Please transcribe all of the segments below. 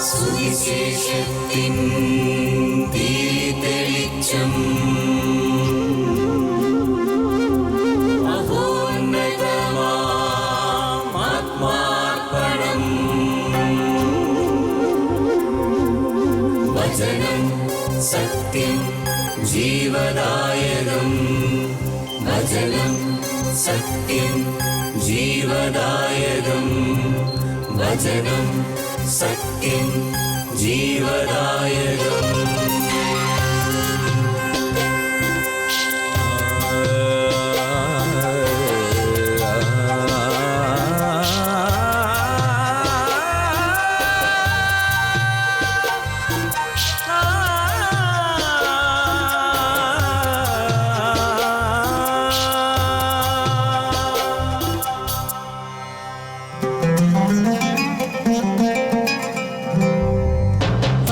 സുവിശേഷത്തിൻ തെളിച്ചം ആത്മാർപ്പണം വചനം സത്യം ജീവദായകം വചനം സത്യം ജീവദായകം വചനം സത്യം ജീവദായകം.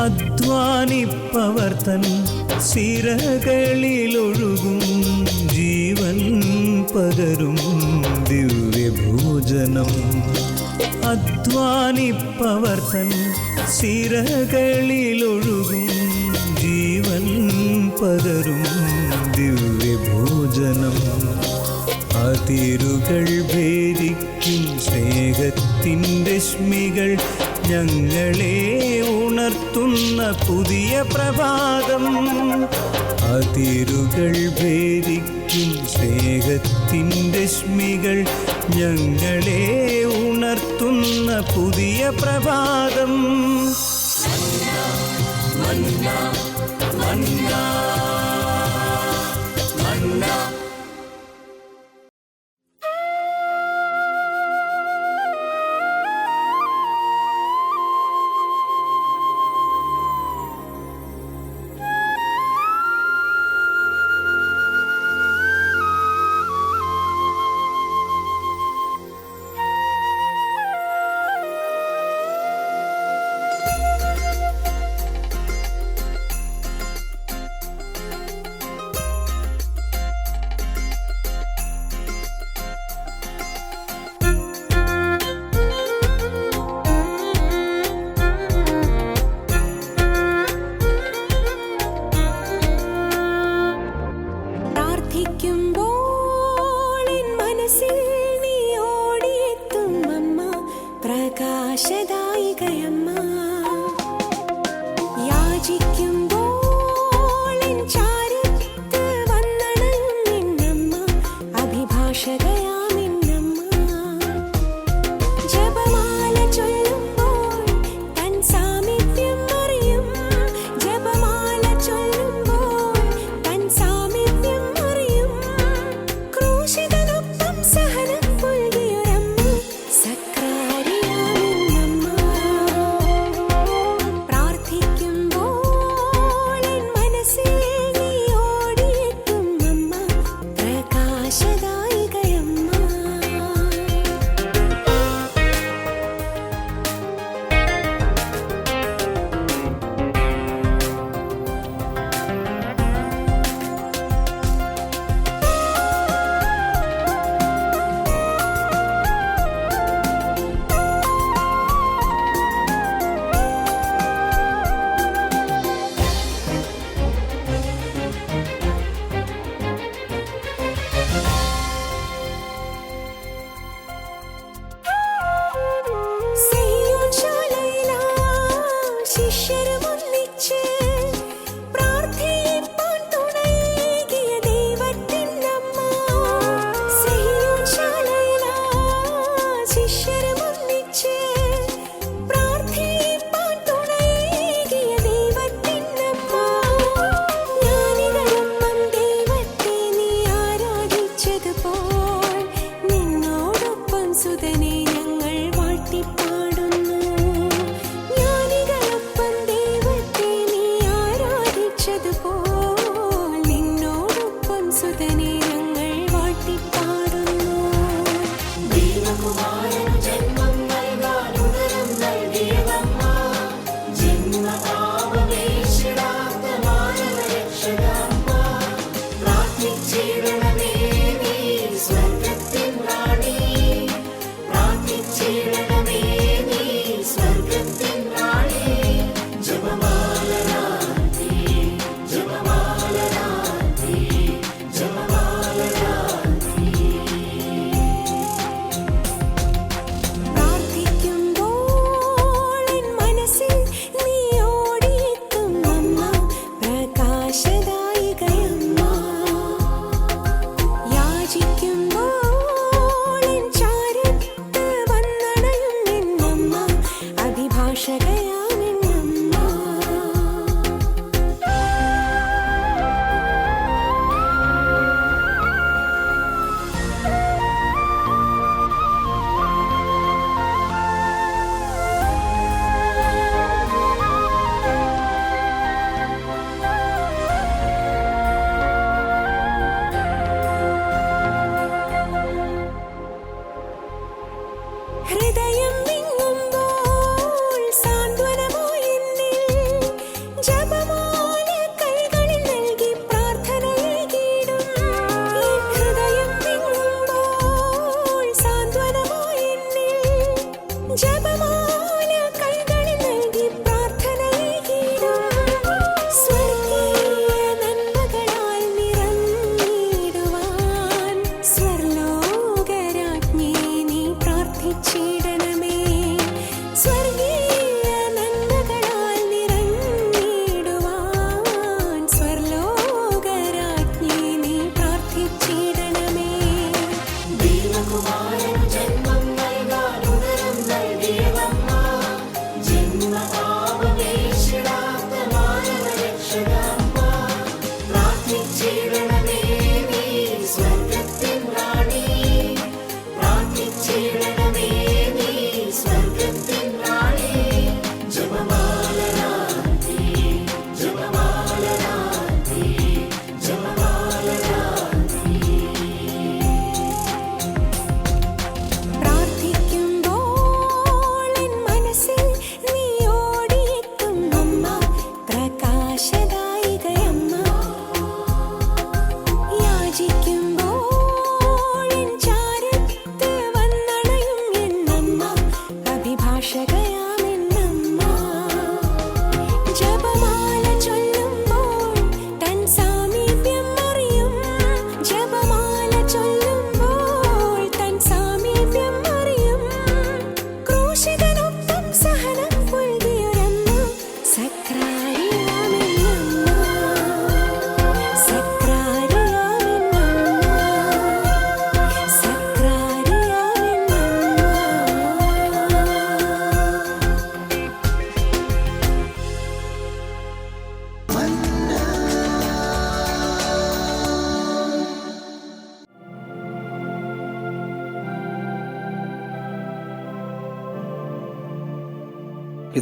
അധ്വാനിപ്പവർ തൻ സിരകളിലൊഴുകും ജീവൻ പകരും ദിവ്യഭോജനം. അധ്വാനിപ്പവർ തൻ സിരകളിലൊഴുകും ജീവൻ പകരും ദിവ്യഭോജനം. അതിരുകൾ ഭേദിക്കും സ്നേഹത്തിൻ്റെ രശ്മികൾ ഞങ്ങളെ ഉണർത്തുന്ന പുതിയ പ്രഭാതം. അതിരുകൾ ഭേദിക്കും സ്നേഹത്തിൻ്റെ രശ്മികൾ ഞങ്ങളെ ഉണർത്തുന്ന പുതിയ പ്രഭാതം. മന്ന മന്ന മന്ന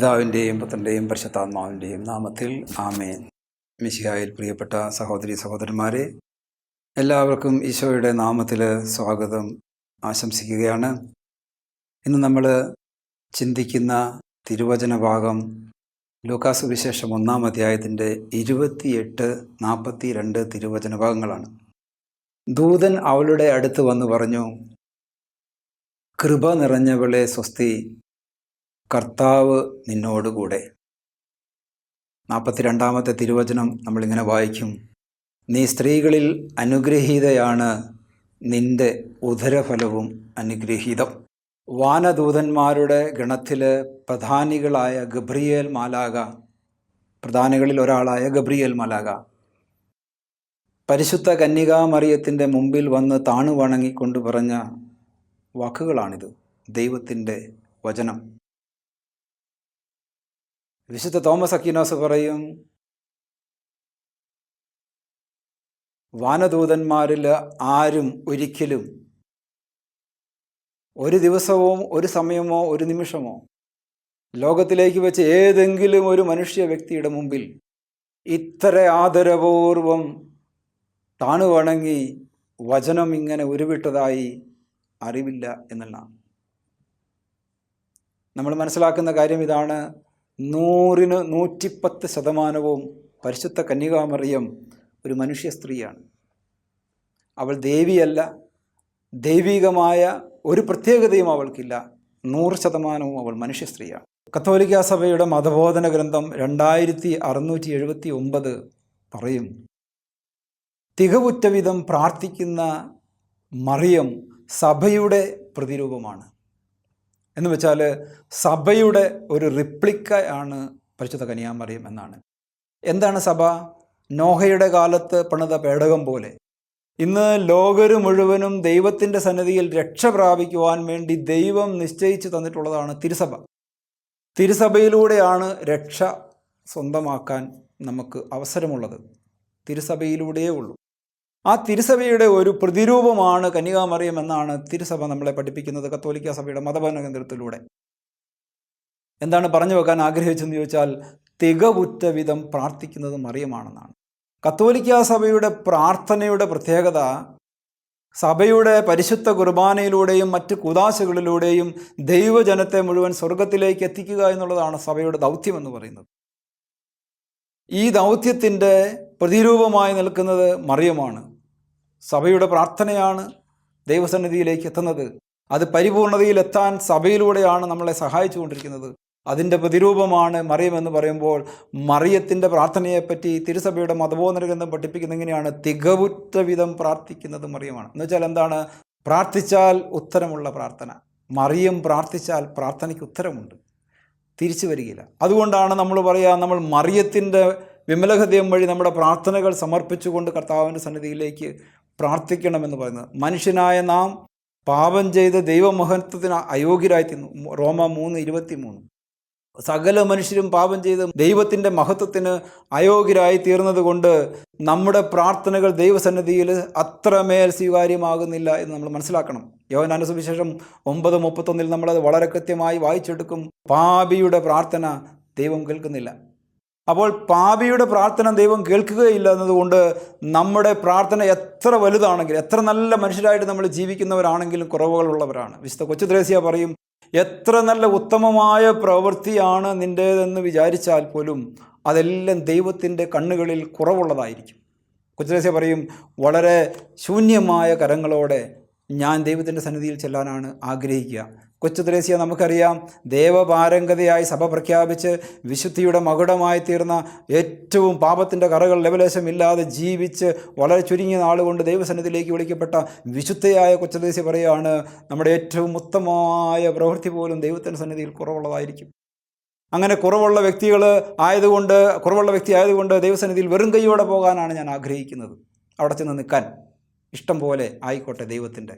പിതാവിൻ്റെയും പുത്രൻ്റെയും പരിശുദ്ധാത്മാവിൻ്റെയും നാമത്തിൽ ആമേൻ. മിശിഹായിൽ പ്രിയപ്പെട്ട സഹോദരി സഹോദരന്മാരെ, എല്ലാവർക്കും ഈശോയുടെ നാമത്തിൽ സ്വാഗതം ആശംസിക്കുകയാണ്. ഇന്ന് നമ്മൾ ചിന്തിക്കുന്ന തിരുവചന ഭാഗം ലൂക്കാസ് സുവിശേഷം 1-ാം അധ്യായത്തിൻ്റെ 28-42 തിരുവചന ഭാഗങ്ങളാണ്. ദൂതൻ അവളുടെ അടുത്ത് വന്ന് പറഞ്ഞു, കൃപ നിറഞ്ഞവളെ സ്വസ്തി, കർത്താവ് നിന്നോടുകൂടെ. 42-ാമത്തെ തിരുവചനം നമ്മളിങ്ങനെ വായിക്കും, നീ സ്ത്രീകളിൽ അനുഗ്രഹീതയാണ്, നിന്റെ ഉദരഫലവും അനുഗ്രഹീതം. വാനദൂതന്മാരുടെ ഗണത്തിൽ പ്രധാനികളിൽ ഒരാളായ ഗബ്രിയേൽ മാലാഖ പരിശുദ്ധ കന്യകാമറിയത്തിൻ്റെ മുമ്പിൽ വന്ന് താണു വണങ്ങിക്കൊണ്ട് പറഞ്ഞ വാക്കുകളാണിത്. ദൈവത്തിൻ്റെ വചനം. വിശുദ്ധ തോമസ് അക്വീനാസ് പറയും, വാനദൂതന്മാരിൽ ആരും ഒരിക്കലും ഒരു ദിവസമോ ഒരു സമയമോ ഒരു നിമിഷമോ ലോകത്തിലേക്ക് വെച്ച് ഏതെങ്കിലും ഒരു മനുഷ്യ വ്യക്തിയുടെ മുമ്പിൽ ഇത്ര ആദരപൂർവം താണു വണങ്ങി വചനം ഇങ്ങനെ ഉരുവിട്ടതായി അറിവില്ല എന്നുള്ളതാണ്. നമ്മൾ മനസ്സിലാക്കുന്ന കാര്യം ഇതാണ്, 100-110% പരിശുദ്ധ കന്യകാമറിയം ഒരു മനുഷ്യ സ്ത്രീയാണ്. അവൾ ദേവിയല്ല, ദൈവികമായ ഒരു പ്രത്യേകതയും അവൾക്കില്ല. 100% അവൾ മനുഷ്യ സ്ത്രീയാണ്. കത്തോലിക്ക സഭയുടെ മതബോധന ഗ്രന്ഥം 2679 പറയും, തികവുറ്റ വിധം പ്രാർത്ഥിക്കുന്ന മറിയം സഭയുടെ പ്രതിരൂപമാണ്. എന്ന് വെച്ചാൽ സഭയുടെ ഒരു റിപ്ലിക്കയാണ് പരിശുദ്ധ കന്യാമറിയം എന്നാണ്. എന്താണ് സഭ? നോഹയുടെ കാലത്ത് പണിത പേടകം പോലെ ഇന്ന് ലോകര് മുഴുവനും ദൈവത്തിൻ്റെ സന്നിധിയിൽ രക്ഷ പ്രാപിക്കുവാൻ വേണ്ടി ദൈവം നിശ്ചയിച്ചു തന്നിട്ടുള്ളതാണ് തിരുസഭ. തിരുസഭയിലൂടെയാണ് രക്ഷ സ്വന്തമാക്കാൻ നമുക്ക് അവസരമുള്ളത്. തിരുസഭയിലൂടെയേ ഉള്ളൂ. ആ തിരുസഭയുടെ ഒരു പ്രതിരൂപമാണ് കന്യകാമറിയം എന്നാണ് തിരുസഭ നമ്മളെ പഠിപ്പിക്കുന്നത്, കത്തോലിക്ക സഭയുടെ മതബോധന കേന്ദ്രത്തിലൂടെ. എന്താണ് പറഞ്ഞു വെക്കാൻ ആഗ്രഹിച്ചെന്ന് ചോദിച്ചാൽ, തികവുറ്റ വിധം പ്രാർത്ഥിക്കുന്നത് മറിയമാണെന്നാണ്. കത്തോലിക്ക സഭയുടെ പ്രാർത്ഥനയുടെ പ്രത്യേകത സഭയുടെ പരിശുദ്ധ കുർബാനയിലൂടെയും മറ്റ് കുദാശകളിലൂടെയും ദൈവജനത്തെ മുഴുവൻ സ്വർഗത്തിലേക്ക് എത്തിക്കുക എന്നുള്ളതാണ് സഭയുടെ ദൗത്യം എന്ന് പറയുന്നത്. ഈ ദൗത്യത്തിൻ്റെ പ്രതിരൂപമായി നിൽക്കുന്നത് മറിയമാണ്. സഭയുടെ പ്രാർത്ഥനയാണ് ദൈവസന്നിധിയിലേക്ക് എത്തുന്നത്. അത് പരിപൂർണതയിലെത്താൻ സഭയിലൂടെയാണ് നമ്മളെ സഹായിച്ചുകൊണ്ടിരിക്കുന്നത്. അതിൻ്റെ പ്രതിരൂപമാണ് മറിയം എന്ന് പറയുമ്പോൾ, മറിയത്തിൻ്റെ പ്രാർത്ഥനയെപ്പറ്റി തിരുസഭയുടെ മതബോധന ഗ്രന്ഥം പഠിപ്പിക്കുന്നത് എങ്ങനെയാണ്? തികവുറ്റ വിധം പ്രാർത്ഥിക്കുന്നത് മറിയമാണ്. എന്ന് വെച്ചാൽ എന്താണ്? പ്രാർത്ഥിച്ചാൽ ഉത്തരമുള്ള പ്രാർത്ഥന. മറിയം പ്രാർത്ഥിച്ചാൽ പ്രാർത്ഥനയ്ക്ക് ഉത്തരമുണ്ട്, തിരിച്ചു വരികയില്ല. അതുകൊണ്ടാണ് നമ്മൾ പറയുക, നമ്മൾ മറിയത്തിൻ്റെ വിമലഹൃദയം വഴി നമ്മുടെ പ്രാർത്ഥനകൾ സമർപ്പിച്ചുകൊണ്ട് കർത്താവിൻ്റെ സന്നിധിയിലേക്ക് പ്രാർത്ഥിക്കണമെന്ന് പറയുന്നത്. മനുഷ്യനായ നാം പാപം ചെയ്ത് ദൈവമഹത്വത്തിന് അയോഗ്യരായിത്തീർന്നു. റോമ 3:23. സകല മനുഷ്യരും പാപം ചെയ്ത് ദൈവത്തിൻ്റെ മഹത്വത്തിന് അയോഗ്യരായി തീർന്നത് കൊണ്ട് നമ്മുടെ പ്രാർത്ഥനകൾ ദൈവസന്നിധിയിൽ അത്രമേൽ സ്വീകാര്യമാകുന്നില്ല എന്ന് നമ്മൾ മനസ്സിലാക്കണം. യോഹന്നാന്റെ സുവിശേഷം 9:31 നമ്മളത് വളരെ കൃത്യമായി വായിച്ചെടുക്കും. പാപിയുടെ പ്രാർത്ഥന ദൈവം കേൾക്കുന്നില്ല. അപ്പോൾ പാപിയുടെ പ്രാർത്ഥന ദൈവം കേൾക്കുകയില്ല എന്നതുകൊണ്ട് നമ്മുടെ പ്രാർത്ഥന എത്ര വലുതാണെങ്കിലും, എത്ര നല്ല മനുഷ്യരായിട്ട് നമ്മൾ ജീവിക്കുന്നവരാണെങ്കിലും കുറവുകളുള്ളവരാണ്. വിശുദ്ധ കൊച്ചുത്രേസ്യ പറയും, എത്ര നല്ല ഉത്തമമായ പ്രവൃത്തിയാണ് നിൻ്റേതെന്ന് വിചാരിച്ചാൽ പോലും അതെല്ലാം ദൈവത്തിൻ്റെ കണ്ണുകളിൽ കുറവുള്ളതായിരിക്കും. കൊച്ചുത്രേസ്യ പറയും, വളരെ ശൂന്യമായ കരങ്ങളോടെ ഞാൻ ദൈവത്തിൻ്റെ സന്നിധിയിൽ ചെല്ലാനാണ് ആഗ്രഹിക്കുക. കൊച്ചുത്രേസ്യ നമുക്കറിയാം, ദേവപാരംഗതയായി സഭ പ്രഖ്യാപിച്ച് വിശുദ്ധിയുടെ മകുടമായി തീർന്ന, ഏറ്റവും പാപത്തിൻ്റെ കറകൾ ലവലേശമില്ലാതെ ജീവിച്ച് വളരെ ചുരുങ്ങിയ നാളുകൊണ്ട് ദൈവസന്നിധിയിലേക്ക് വിളിക്കപ്പെട്ട വിശുദ്ധയായ കൊച്ചുത്രേസ്യ പറയുകയാണ്, നമ്മുടെ ഏറ്റവും ഉത്തമമായ പ്രവൃത്തി പോലും ദൈവത്തിൻ്റെ സന്നിധിയിൽ കുറവുള്ളതായിരിക്കും. അങ്ങനെ കുറവുള്ള വ്യക്തി ആയതുകൊണ്ട് ദൈവസന്നിധിയിൽ വെറും കൈയോടെ പോകാനാണ് ഞാൻ ആഗ്രഹിക്കുന്നത്. അവിടെ ചെന്ന് നിൽക്കാൻ ഇഷ്ടം പോലെ ആയിക്കോട്ടെ ദൈവത്തിൻ്റെ.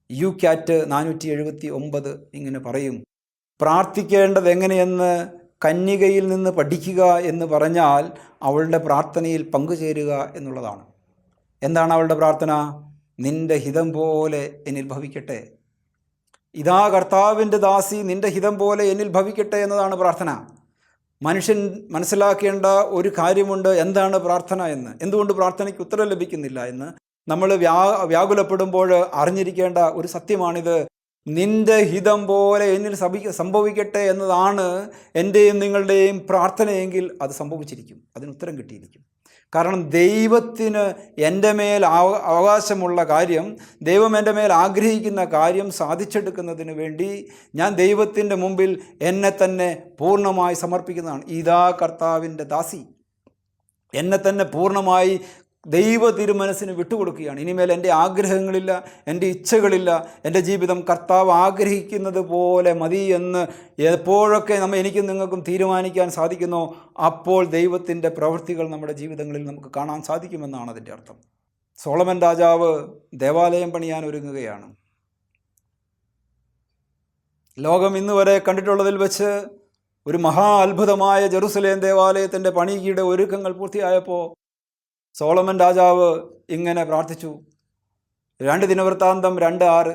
യുക്യാറ്റ് 479 ഇങ്ങനെ പറയും, പ്രാർത്ഥിക്കേണ്ടത് എങ്ങനെയെന്ന് കന്യകയിൽ നിന്ന് പഠിക്കുക എന്ന് പറഞ്ഞാൽ അവളുടെ പ്രാർത്ഥനയിൽ പങ്കുചേരുക എന്നുള്ളതാണ്. എന്താണ് അവളുടെ പ്രാർത്ഥന? നിൻ്റെ ഹിതം പോലെ എന്നിൽ ഭവിക്കട്ടെ. ഇതാ കർത്താവിൻ്റെ ദാസി, നിൻ്റെ ഹിതം പോലെ എന്നിൽ ഭവിക്കട്ടെ എന്നതാണ് പ്രാർത്ഥന. മനുഷ്യൻ മനസ്സിലാക്കേണ്ട ഒരു കാര്യമുണ്ട്, എന്താണ് പ്രാർത്ഥന എന്ന്, എന്തുകൊണ്ട് പ്രാർത്ഥനയ്ക്ക് ഉത്തരം ലഭിക്കുന്നില്ല എന്ന് നമ്മൾ വ്യാകുലപ്പെടുമ്പോൾ അറിഞ്ഞിരിക്കേണ്ട ഒരു സത്യമാണിത്. നിന്റെ ഹിതം പോലെ എന്നിൽ സംഭവിക്കട്ടെ എന്നതാണ് എൻ്റെയും നിങ്ങളുടെയും പ്രാർത്ഥനയെങ്കിൽ അത് സംഭവിച്ചിരിക്കും, അതിന് ഉത്തരം കിട്ടിയിരിക്കും. കാരണം ദൈവത്തിന് എൻ്റെ മേൽ അവകാശമുള്ള കാര്യം, ദൈവം എൻ്റെ മേൽ ആഗ്രഹിക്കുന്ന കാര്യം സാധിച്ചെടുക്കുന്നതിന് വേണ്ടി ഞാൻ ദൈവത്തിൻ്റെ മുമ്പിൽ എന്നെ തന്നെ പൂർണ്ണമായി സമർപ്പിക്കുന്നതാണ്. ഇതാ കർത്താവിൻ്റെ ദാസി, എന്നെ തന്നെ പൂർണ്ണമായി ദൈവ തിരുമനസ്സിന് വിട്ടുകൊടുക്കുകയാണ്. ഇനിമേൽ എൻ്റെ ആഗ്രഹങ്ങളില്ല, എൻ്റെ ഇച്ഛകളില്ല, എൻ്റെ ജീവിതം കർത്താവ് ആഗ്രഹിക്കുന്നത് പോലെ മതി എന്ന് എപ്പോഴൊക്കെ എനിക്കും നിങ്ങൾക്കും തീരുമാനിക്കാൻ സാധിക്കുന്നോ അപ്പോൾ ദൈവത്തിൻ്റെ പ്രവൃത്തികൾ നമ്മുടെ ജീവിതങ്ങളിൽ നമുക്ക് കാണാൻ സാധിക്കുമെന്നാണ് അതിൻ്റെ അർത്ഥം. സോളമൻ രാജാവ് ദേവാലയം പണിയാൻ ഒരുങ്ങുകയാണ്. ലോകം ഇന്ന് വരെ കണ്ടിട്ടുള്ളതിൽ വെച്ച് ഒരു മഹാ അത്ഭുതമായ ജെറുസലേം ദേവാലയത്തിൻ്റെ പണിയുടെ ഒരുക്കങ്ങൾ പൂർത്തിയായപ്പോൾ സോളമൻ രാജാവ് ഇങ്ങനെ പ്രാർത്ഥിച്ചു. 2 ദിനവൃത്താന്തം 2:6.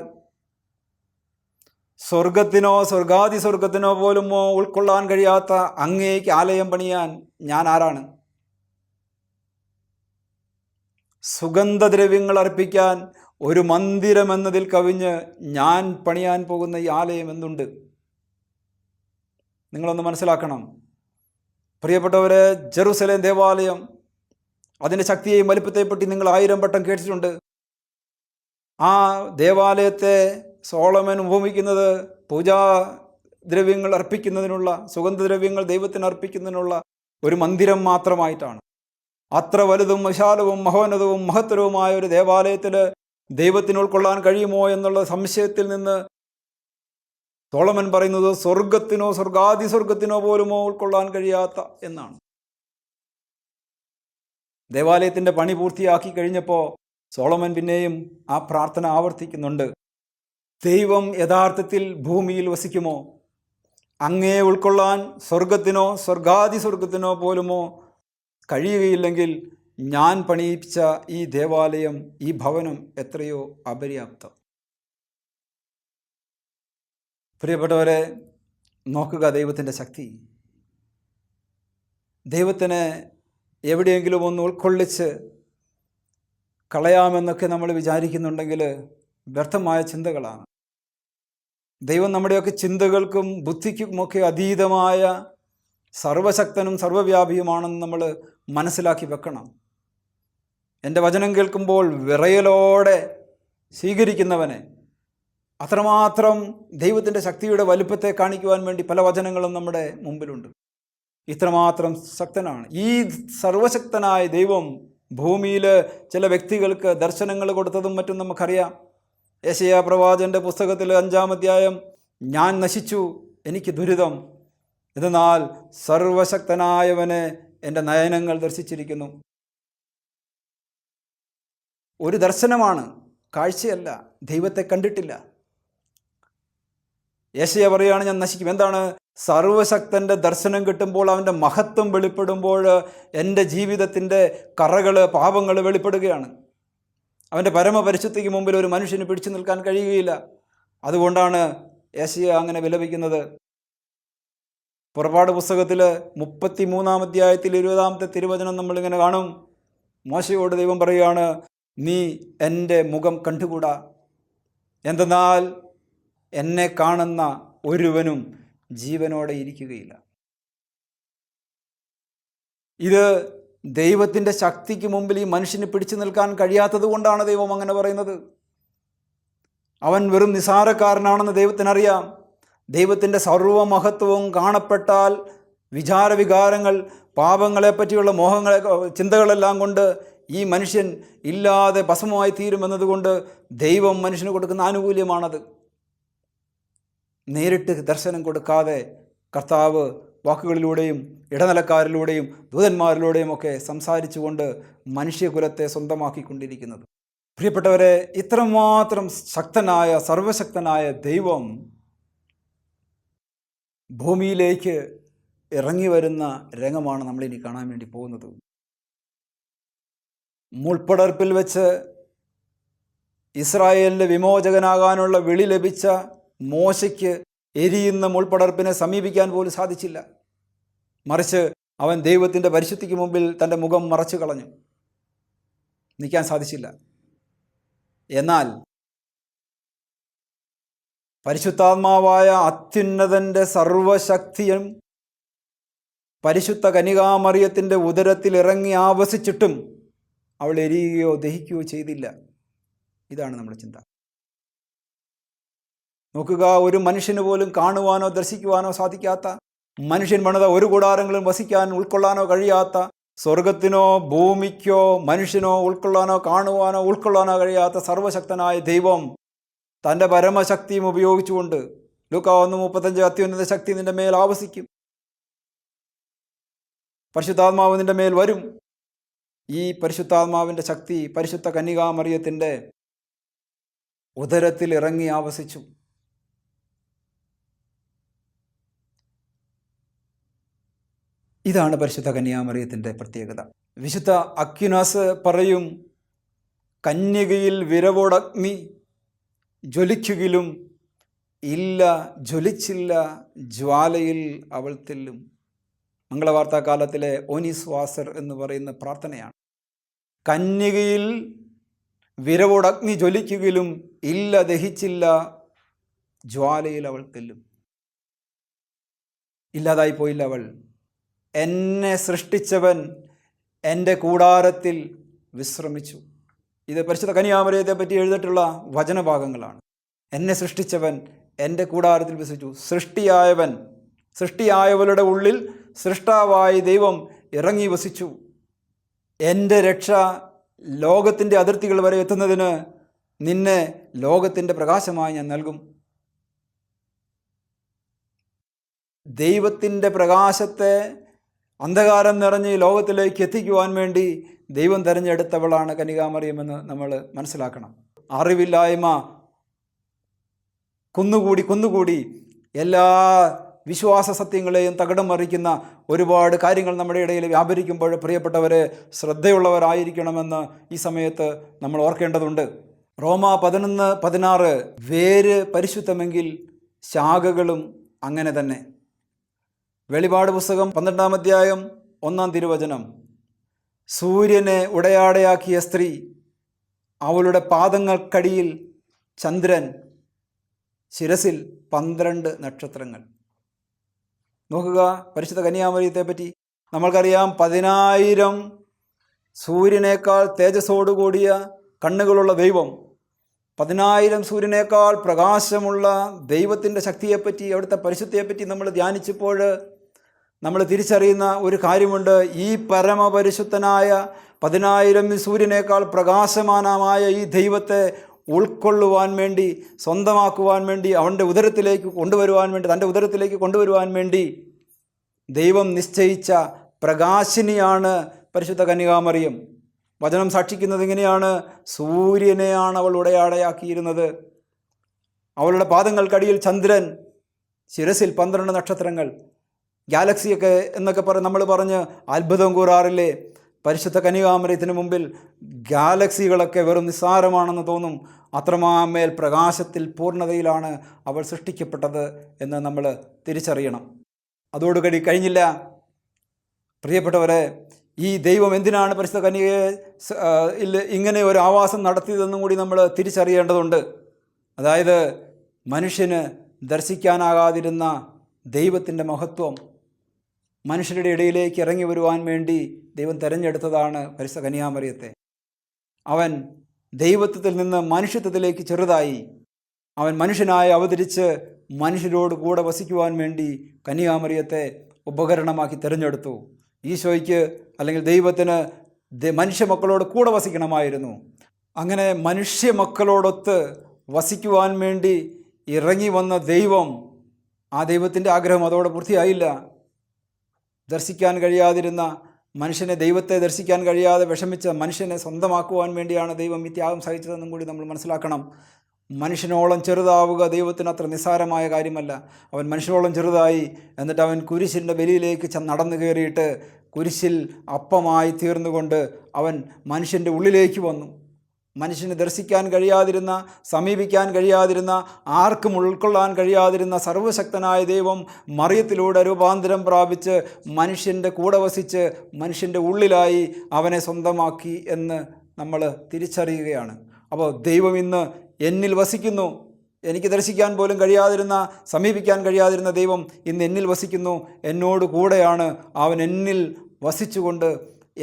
സ്വർഗത്തിനോ സ്വർഗാദി സ്വർഗത്തിനോ പോലുമോ ഉൾക്കൊള്ളാൻ കഴിയാത്ത അങ്ങേക്ക് ആലയം പണിയാൻ ഞാൻ ആരാണ്? സുഗന്ധദ്രവ്യങ്ങൾ അർപ്പിക്കാൻ ഒരു മന്ദിരം എന്നതിൽ കവിഞ്ഞ് ഞാൻ പണിയാൻ പോകുന്ന ഈ ആലയം എന്തുണ്ട്? നിങ്ങളൊന്ന് മനസ്സിലാക്കണം പ്രിയപ്പെട്ടവരെ. ജെറുസലേം ദേവാലയം, അതിൻ്റെ ശക്തിയെയും വലിപ്പത്തെപ്പറ്റി നിങ്ങൾ 1000 വട്ടം കേട്ടിട്ടുണ്ട്. ആ ദേവാലയത്തെ സോളമൻ ഉപമിക്കുന്നത് പൂജാദ്രവ്യങ്ങൾ അർപ്പിക്കുന്നതിനുള്ള, സുഗന്ധദ്രവ്യങ്ങൾ ദൈവത്തിന് അർപ്പിക്കുന്നതിനുള്ള ഒരു മന്ദിരം മാത്രമായിട്ടാണ്. അത്ര വലുതും വിശാലവും മഹോന്നതവും മഹത്തരവുമായ ഒരു ദേവാലയത്തിൽ ദൈവത്തിന് ഉൾക്കൊള്ളാൻ കഴിയുമോ എന്നുള്ള സംശയത്തിൽ നിന്ന് സോളമൻ പറയുന്നത് സ്വർഗത്തിനോ സ്വർഗാദി സ്വർഗത്തിനോ പോലുമോ ഉൾക്കൊള്ളാൻ കഴിയാത്ത എന്നാണ്. ദേവാലയത്തിൻ്റെ പണി പൂർത്തിയാക്കി കഴിഞ്ഞപ്പോൾ സോളമൻ പിന്നെയും ആ പ്രാർത്ഥന ആവർത്തിക്കുന്നുണ്ട്. ദൈവം യഥാർത്ഥത്തിൽ ഭൂമിയിൽ വസിക്കുമോ? അങ്ങയെ ഉൾക്കൊള്ളാൻ സ്വർഗത്തിനോ സ്വർഗാദി സ്വർഗത്തിനോ പോലുമോ കഴിയുകയില്ലെങ്കിൽ ഞാൻ പണിയിച്ച ഈ ദേവാലയം, ഈ ഭവനം എത്രയോ അപര്യാപ്തം. പ്രിയപ്പെട്ടവരെ, നോക്കുക ദൈവത്തിൻ്റെ ശക്തി. ദൈവത്തിന് എവിടെയെങ്കിലും ഒന്ന് ഉൾക്കൊള്ളിച്ച് കളയാമെന്നൊക്കെ നമ്മൾ വിചാരിക്കുന്നുണ്ടെങ്കിൽ വ്യർത്ഥമായ ചിന്തകളാണ്. ദൈവം നമ്മുടെയൊക്കെ ചിന്തകൾക്കും ബുദ്ധിക്കുമൊക്കെ അതീതമായ സർവശക്തനും സർവവ്യാപിയുമാണെന്ന് നമ്മൾ മനസ്സിലാക്കി വെക്കണം. എൻ്റെ വചനം കേൾക്കുമ്പോൾ വിറയലോടെ സ്വീകരിക്കുന്നവനെ, അത്രമാത്രം ദൈവത്തിൻ്റെ ശക്തിയുടെ വലുപ്പത്തെ കാണിക്കുവാൻ വേണ്ടി പല വചനങ്ങളും നമ്മുടെ മുമ്പിലുണ്ട്. ഇത്രമാത്രം ശക്തനാണ് ഈ സർവശക്തനായ ദൈവം. ഭൂമിയിൽ ചില വ്യക്തികൾക്ക് ദർശനങ്ങൾ കൊടുത്തതും മറ്റും നമുക്കറിയാം. യെശയ്യാ പ്രവാചകൻ്റെ പുസ്തകത്തിൽ 5-ാം അധ്യായം, ഞാൻ നശിച്ചു, എനിക്ക് ദുരിതം, എന്നാൽ സർവശക്തനായവനെ എൻ്റെ നയനങ്ങൾ ദർശിച്ചിരിക്കുന്നു. ഒരു ദർശനമാണ്, കാഴ്ചയല്ല. ദൈവത്തെ കണ്ടിട്ടില്ല. യെശയ്യാ പറയുകയാണ് ഞാൻ നശിക്കും. എന്താണ്? സർവശക്തൻ്റെ ദർശനം കിട്ടുമ്പോൾ, അവൻ്റെ മഹത്വം വെളിപ്പെടുമ്പോൾ എൻ്റെ ജീവിതത്തിൻ്റെ കറകൾ, പാപങ്ങൾ വെളിപ്പെടുകയാണ്. അവൻ്റെ പരമപരിശുദ്ധിക്ക് മുമ്പിൽ ഒരു മനുഷ്യന് പിടിച്ചു നിൽക്കാൻ കഴിയുകയില്ല. അതുകൊണ്ടാണ് യെശയ്യാ അങ്ങനെ വിലപിക്കുന്നത്. പുറപ്പാട് പുസ്തകത്തിൽ 33-ാം അധ്യായത്തിൽ 20-ാമത്തെ തിരുവചനം നമ്മളിങ്ങനെ കാണും. മോശയോട് ദൈവം പറയുകയാണ്, നീ എൻ്റെ മുഖം കണ്ടുകൂടാ, എന്തെന്നാൽ എന്നെ കാണുന്ന ഒരുവനും ജീവനോടെ ഇരിക്കുകയില്ല. ഇത് ദൈവത്തിൻ്റെ ശക്തിക്ക് മുമ്പിൽ ഈ മനുഷ്യന് പിടിച്ചു നിൽക്കാൻ കഴിയാത്തത് കൊണ്ടാണ് ദൈവം അങ്ങനെ പറയുന്നത്. അവൻ വെറും നിസാരക്കാരനാണെന്ന് ദൈവത്തിനറിയാം. ദൈവത്തിൻ്റെ സർവമഹത്വവും കാണപ്പെട്ടാൽ വിചാരവികാരങ്ങൾ, പാപങ്ങളെപ്പറ്റിയുള്ള മോഹങ്ങളെ, ചിന്തകളെല്ലാം കൊണ്ട് ഈ മനുഷ്യൻ ഇല്ലാതെ ഭസ്മമായി തീരുമെന്നതുകൊണ്ട് ദൈവം മനുഷ്യന് കൊടുക്കുന്ന ആനുകൂല്യമാണത്. നേരിട്ട് ദർശനം കൊടുക്കാതെ കർത്താവ് വാക്കുകളിലൂടെയും ഇടനിലക്കാരിലൂടെയും ദൂതന്മാരിലൂടെയും ഒക്കെ സംസാരിച്ചുകൊണ്ട് മനുഷ്യകുലത്തെ സ്വന്തമാക്കിക്കൊണ്ടിരിക്കുന്നത്. പ്രിയപ്പെട്ടവരെ, ഇത്രമാത്രം ശക്തനായ സർവശക്തനായ ദൈവം ഭൂമിയിലേക്ക് ഇറങ്ങി വരുന്ന രംഗമാണ് നമ്മളിനി കാണാൻ വേണ്ടി പോകുന്നത്. മുൾപ്പടർപ്പിൽ വെച്ച് ഇസ്രായേലിൻ്റെ വിമോചകനാകാനുള്ള വിളി ലഭിച്ച മോശയ്ക്ക് എരിയുന്ന മുൾപ്പടർപ്പിനെ സമീപിക്കാൻ പോലും സാധിച്ചില്ല. മറിച്ച് അവൻ ദൈവത്തിൻ്റെ പരിശുദ്ധിക്ക് മുമ്പിൽ തൻ്റെ മുഖം മറച്ചു കളഞ്ഞു. നിൽക്കാൻ സാധിച്ചില്ല. എന്നാൽ പരിശുദ്ധാത്മാവായ അത്യുന്നതൻ്റെ സർവശക്തിയും പരിശുദ്ധ കന്യകാമറിയത്തിൻ്റെ ഉദരത്തിൽ ഇറങ്ങി ആവസിച്ചിട്ടും അവൾ എരിയുകയോ ദഹിക്കുകയോ ചെയ്തില്ല. ഇതാണ് നമ്മുടെ ചിന്ത. നോക്കുക, ഒരു മനുഷ്യന് പോലും കാണുവാനോ ദർശിക്കുവാനോ സാധിക്കാത്ത, മനുഷ്യൻ പണിത ഒരു കൂടാരങ്ങളും വസിക്കാൻ ഉൾക്കൊള്ളാനോ കഴിയാത്ത, സ്വർഗത്തിനോ ഭൂമിക്കോ മനുഷ്യനോ ഉൾക്കൊള്ളാനോ കാണുവാനോ ഉൾക്കൊള്ളാനോ കഴിയാത്ത സർവശക്തനായ ദൈവം തൻ്റെ പരമശക്തിയും ഉപയോഗിച്ചുകൊണ്ട് ലൂക്കാ 1:35 അത്യുന്നത ശക്തി നിന്റെ മേൽ ആവസിക്കും, പരിശുദ്ധാത്മാവ് നിന്റെ മേൽ വരും. ഈ പരിശുദ്ധാത്മാവിൻ്റെ ശക്തി പരിശുദ്ധ കന്യകാമറിയത്തിൻ്റെ ഉദരത്തിൽ ഇറങ്ങി ആവസിച്ചു. ഇതാണ് പരിശുദ്ധ കന്യകാമറിയത്തിൻ്റെ പ്രത്യേകത. വിശുദ്ധ അക്വിനാസ് പറയും, കന്യകയിൽ വിരവോടഗ്നി ജ്വലിക്കുകിലും ഇല്ല, ജ്വലിച്ചില്ല, ജ്വാലയിൽ അവൾ തെല്ലും. മംഗളവാർത്താകാലത്തിലെ ഓനീസ് വാസർ എന്ന് പറയുന്ന പ്രാർത്ഥനയാണ്. കന്യകയിൽ വിരവോടഗ്നി ജ്വലിക്കുകിലും ഇല്ല, ദഹിച്ചില്ല, ജ്വാലയിൽ അവൾ തെല്ലും. ഇല്ലാതായി പോയില്ല അവൾ. എന്നെ സൃഷ്ടിച്ചവൻ എൻ്റെ കൂടാരത്തിൽ വിശ്രമിച്ചു. ഇത് പരിശുദ്ധ കന്യകാമറിയത്തെ പറ്റി എഴുതിയിട്ടുള്ള വചനഭാഗങ്ങളാണ്. എന്നെ സൃഷ്ടിച്ചവൻ എൻ്റെ കൂടാരത്തിൽ വിശ്രമിച്ചു. സൃഷ്ടിയായവളുടെ ഉള്ളിൽ സൃഷ്ടാവായി ദൈവം ഇറങ്ങി വസിച്ചു. എൻ്റെ രക്ഷ ലോകത്തിൻ്റെ അതിർത്തികൾ വരെ എത്തുന്നതിന് നിന്നെ ലോകത്തിൻ്റെ പ്രകാശമായി ഞാൻ നൽകും. ദൈവത്തിൻ്റെ പ്രകാശത്തെ അന്ധകാരം നിറഞ്ഞ് ലോകത്തിലേക്ക് എത്തിക്കുവാൻ വേണ്ടി ദൈവം തിരഞ്ഞെടുത്തവളാണ് കന്യകാമറിയമെന്ന് നമ്മൾ മനസ്സിലാക്കണം. അറിവില്ലായ്മ കുന്നുകൂടി എല്ലാ വിശ്വാസ സത്യങ്ങളെയും തകിടം മറിക്കുന്ന ഒരുപാട് കാര്യങ്ങൾ നമ്മുടെ ഇടയിൽ വ്യാപരിക്കുമ്പോൾ പ്രിയപ്പെട്ടവരെ ശ്രദ്ധയുള്ളവരായിരിക്കണമെന്ന് ഈ സമയത്ത് നമ്മൾ ഓർക്കേണ്ടതുണ്ട്. റോമ 11:16 വേര് പരിശുദ്ധമെങ്കിൽ ശാഖകളും അങ്ങനെ തന്നെ. വെളിപാട് പുസ്തകം 12-ാം അധ്യായം 1-ാം തിരുവചനം, സൂര്യനെ ഉടയാടയാക്കിയ സ്ത്രീ, അവളുടെ പാദങ്ങൾക്കടിയിൽ ചന്ദ്രൻ, ശിരസിൽ 12 നക്ഷത്രങ്ങൾ. നോക്കുക, പരിശുദ്ധ കന്യകാമറിയത്തെ പറ്റി നമ്മൾക്കറിയാം. 10,000 സൂര്യനേക്കാൾ തേജസ്സോടുകൂടിയ കണ്ണുകളുള്ള ദൈവം, 10,000 സൂര്യനേക്കാൾ പ്രകാശമുള്ള ദൈവത്തിൻ്റെ ശക്തിയെപ്പറ്റി, അവിടുത്തെ പരിശുദ്ധിയെപ്പറ്റി നമ്മൾ ധ്യാനിച്ചപ്പോൾ നമ്മൾ തിരിച്ചറിയുന്ന ഒരു കാര്യമുണ്ട്. ഈ പരമപരിശുദ്ധനായ 10,000 സൂര്യനേക്കാൾ പ്രകാശമാനമായ ഈ ദൈവത്തെ ഉൾക്കൊള്ളുവാൻ വേണ്ടി, സ്വന്തമാക്കുവാൻ വേണ്ടി, അവൻ്റെ ഉദരത്തിലേക്ക് കൊണ്ടുവരുവാൻ വേണ്ടി, തൻ്റെ ഉദരത്തിലേക്ക് കൊണ്ടുവരുവാൻ വേണ്ടി ദൈവം നിശ്ചയിച്ച പ്രകാശിനിയാണ് പരിശുദ്ധ കന്യകാമറിയം. വചനം സാക്ഷിക്കുന്നത് ഇങ്ങനെയാണ്: സൂര്യനെയാണ് അവൾ ഉടയാടയാക്കിയിരുന്നത്. അവളുടെ പാദങ്ങൾക്കടിയിൽ ചന്ദ്രൻ, ശിരസിൽ 12 നക്ഷത്രങ്ങൾ. ഗാലക്സിയൊക്കെ എന്നൊക്കെ നമ്മൾ പറഞ്ഞ് അത്ഭുതം കൂറാറില്ലേ? പരിശുദ്ധ കന്യകാമറിയത്തിന് മുമ്പിൽ ഗാലക്സികളൊക്കെ വെറും നിസ്സാരമാണെന്ന് തോന്നും. അത്രമാമേൽ പ്രകാശത്തിൽ പൂർണ്ണതയിലാണ് അവൾ സൃഷ്ടിക്കപ്പെട്ടത് എന്ന് നമ്മൾ തിരിച്ചറിയണം. അതോടുകൂടി കഴിഞ്ഞില്ല പ്രിയപ്പെട്ടവരെ. ഈ ദൈവം എന്തിനാണ് പരിശുദ്ധ കന്യകയെ ഇങ്ങനെ ഒരു ആവാസം നടത്തിയതെന്നും കൂടി നമ്മൾ തിരിച്ചറിയേണ്ടതുണ്ട്. അതായത് മനുഷ്യന് ദർശിക്കാനാകാതിരുന്ന ദൈവത്തിൻ്റെ മഹത്വം മനുഷ്യരുടെ ഇടയിലേക്ക് ഇറങ്ങി വരുവാൻ വേണ്ടി ദൈവം തിരഞ്ഞെടുത്തതാണ് പരിശുദ്ധ കന്യകാമറിയത്തെ. അവൻ ദൈവത്വത്തിൽ നിന്ന് മനുഷ്യത്വത്തിലേക്ക് ചെറുതായി അവൻ മനുഷ്യനായി അവതരിച്ച് മനുഷ്യരോട് കൂടെ വസിക്കുവാൻ വേണ്ടി കന്യകാമറിയത്തെ ഉപകരണമാക്കി തിരഞ്ഞെടുത്തു. ഈശോയ്ക്ക് അല്ലെങ്കിൽ ദൈവത്തിന് മനുഷ്യ മക്കളോട് കൂടെ വസിക്കണമായിരുന്നു. അങ്ങനെ മനുഷ്യ മക്കളോടൊത്ത് വസിക്കുവാൻ വേണ്ടി ഇറങ്ങി വന്ന ദൈവം, ആ ദൈവത്തിൻ്റെ ആഗ്രഹം അതോടെ പൂർത്തിയായില്ല. ദർശിക്കാൻ കഴിയാതിരുന്ന മനുഷ്യനെ, ദൈവത്തെ ദർശിക്കാൻ കഴിയാതെ വിഷമിച്ച മനുഷ്യനെ സ്വന്തമാക്കുവാൻ വേണ്ടിയാണ് ദൈവം ഈ ത്യാഗം സഹിച്ചതെന്നും കൂടി നമ്മൾ മനസ്സിലാക്കണം. മനുഷ്യനോളം ചെറുതാവുക ദൈവത്തിന് അത്ര നിസ്സാരമായ കാര്യമല്ല. അവൻ മനുഷ്യനോളം ചെറുതായി, എന്നിട്ട് അവൻ കുരിശിൻ്റെ ബലിയിലേക്ക് നടന്നു കയറിയിട്ട് കുരിശിൽ അപ്പമായി തീർന്നുകൊണ്ട് അവൻ മനുഷ്യൻ്റെ ഉള്ളിലേക്ക് വന്നു. മനുഷ്യന് ദർശിക്കാൻ കഴിയാതിരുന്ന, സമീപിക്കാൻ കഴിയാതിരുന്ന, ആർക്കും ഉൾക്കൊള്ളാൻ കഴിയാതിരുന്ന സർവ്വശക്തനായ ദൈവം മറിയത്തിലൂടെ രൂപാന്തരം പ്രാപിച്ച് മനുഷ്യൻ്റെ കൂടെ വസിച്ച് മനുഷ്യൻ്റെ ഉള്ളിലായി അവനെ സ്വന്തമാക്കി എന്ന് നമ്മൾ തിരിച്ചറിയുകയാണ്. അപ്പോൾ ദൈവം ഇന്ന് എന്നിൽ വസിക്കുന്നു. എനിക്ക് ദർശിക്കാൻ പോലും കഴിയാതിരുന്ന, സമീപിക്കാൻ കഴിയാതിരുന്ന ദൈവം ഇന്ന് എന്നിൽ വസിക്കുന്നു. എന്നോട് കൂടെയാണ്. അവൻ എന്നിൽ വസിച്ചുകൊണ്ട്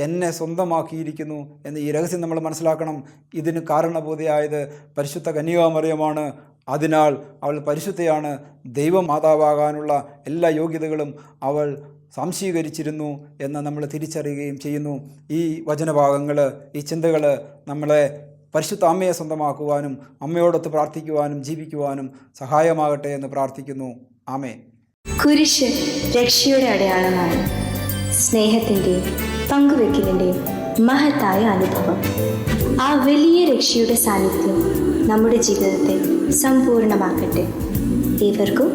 എന്നെ സ്വന്തമാക്കിയിരിക്കുന്നു എന്ന് ഈ രഹസ്യം നമ്മൾ മനസ്സിലാക്കണം. ഇതിന് കാരണബോധിയായത് പരിശുദ്ധ കന്യകാമറിയമാണ്. അതിനാൽ അവൾ പരിശുദ്ധയാണ്. ദൈവമാതാവാകാനുള്ള എല്ലാ യോഗ്യതകളും അവൾ സംശീകരിച്ചിരുന്നു എന്ന് നമ്മൾ തിരിച്ചറിയുകയും ചെയ്യുന്നു. ഈ വചനഭാഗങ്ങൾ, ഈ ചിന്തകൾ നമ്മളെ പരിശുദ്ധ അമ്മയെ സ്വന്തമാക്കുവാനും അമ്മയോടൊത്ത് പ്രാർത്ഥിക്കുവാനും ജീവിക്കുവാനും സഹായമാകട്ടെ എന്ന് പ്രാർത്ഥിക്കുന്നു. ആമേൻ. കുരിശ് രക്ഷയുടെ അടയാളമാണ്. സ്നേഹത്തിൻ്റെയും പങ്കുവെക്കലിൻ്റെയും മഹത്തായ അനുഭവം. ആ വലിയ രക്ഷയുടെ സാന്നിധ്യം നമ്മുടെ ജീവിതത്തെ സമ്പൂർണ്ണമാക്കട്ടെ. ഏവർക്കും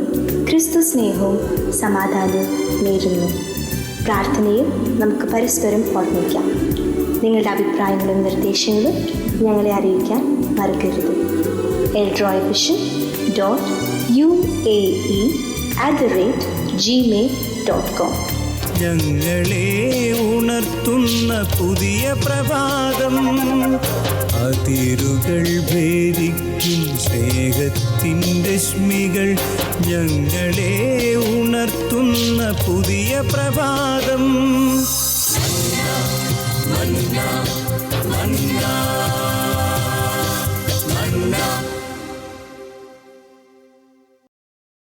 ക്രിസ്തു സ്നേഹവും സമാധാനവും നേരുന്നു. പ്രാർത്ഥനയിൽ നമുക്ക് പരസ്പരം ഓർമ്മിക്കാം. നിങ്ങളുടെ അഭിപ്രായങ്ങളും നിർദ്ദേശങ്ങളും ഞങ്ങളെ അറിയിക്കാൻ മറക്കരുത്. eldroyvision.uae@gmail.com. ഞങ്ങളെ ഉണർത്തുന്ന പുതിയ പ്രഭാതം, അതിരുകൾ ഭേദിക്കും സ്നേഹത്തിൻ രശ്മികൾ. ഞങ്ങളെ ഉണർത്തുന്ന പുതിയ പ്രഭാതം. മന്ന